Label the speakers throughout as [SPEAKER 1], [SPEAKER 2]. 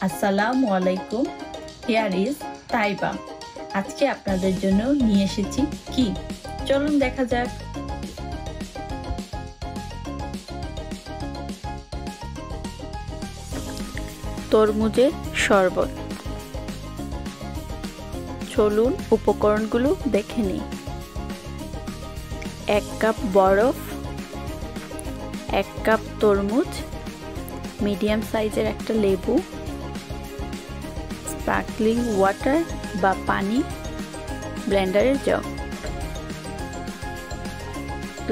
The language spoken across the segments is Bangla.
[SPEAKER 1] আসসালামু আলাইকুম। Here is Taiba. আজকে আপনাদের জন্য নিয়ে এসেছি কি, চলুন দেখা যাক। তরমুজের শরবত। চলুন উপকরণগুলো দেখে নিই। 1 কাপ বরফ, 1 কাপ তরমুজ, মিডিয়াম সাইজের একটা লেবু, স্পার্কলিং ওয়াটার বা পানি, ব্লেন্ডারের জগ।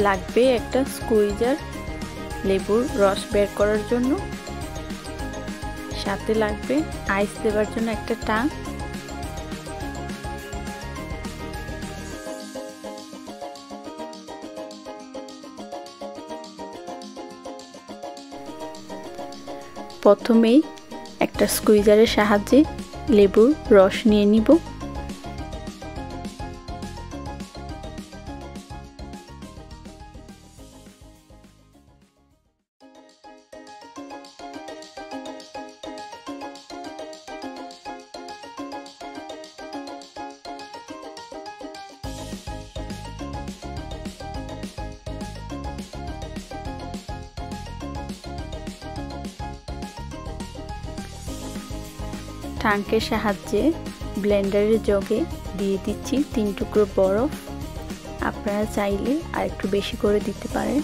[SPEAKER 1] লাগবে একটা স্কুইজার লেবুর রস বের করার জন্য, সাথে লাগবে আইস দেওয়ার জন্য একটা টাং। প্রথমেই একটা স্কুইজারের সাহায্যে লেবুর রস নিয়ে নিব। টাঙ্কের সাহায্যে ব্লেন্ডারের জগে দিয়ে দিচ্ছি 3 টুকরো বরফ। আপনারা চাইলে আর একটু বেশি করে দিতে পারেন।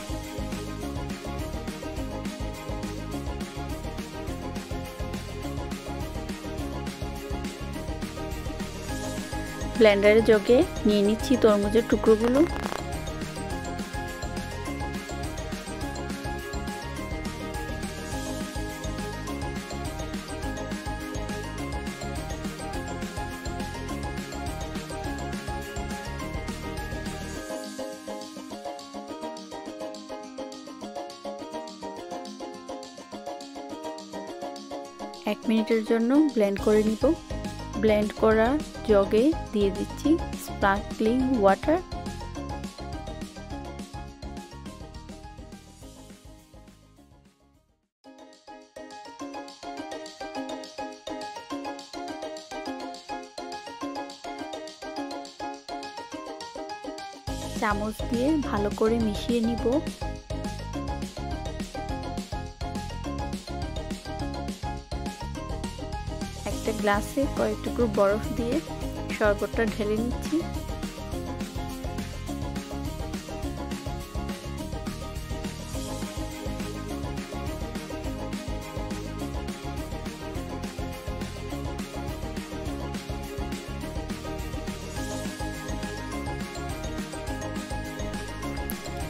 [SPEAKER 1] ব্লেন্ডারের জগে নিয়ে নিচ্ছি তরমুজের টুকরোগুলো। এক মিনিটের জন্য ব্লেন্ড করে নিব। ব্লেন্ড করা জগে দিয়ে দিচ্ছি স্পার্কলিং ওয়াটার। চামচ দিয়ে ভালো করে মিশিয়ে নিব। একটা গ্লাসে কয়েক টুকরো বরফ দিয়ে শরবতটা ঢেলে নিচ্ছি।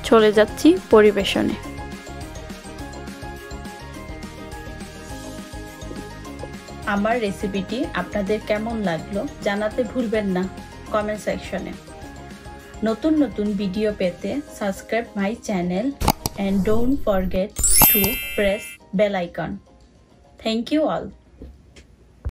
[SPEAKER 1] চলে যাচ্ছি পরিবেশনে। আমার রেসিপিটি আপনাদের কেমন লাগলো জানাতে ভুলবেন না কমেন্ট সেকশনে। নতুন নতুন ভিডিও পেতে subscribe my channel and don't forget to press bell icon. Thank you all.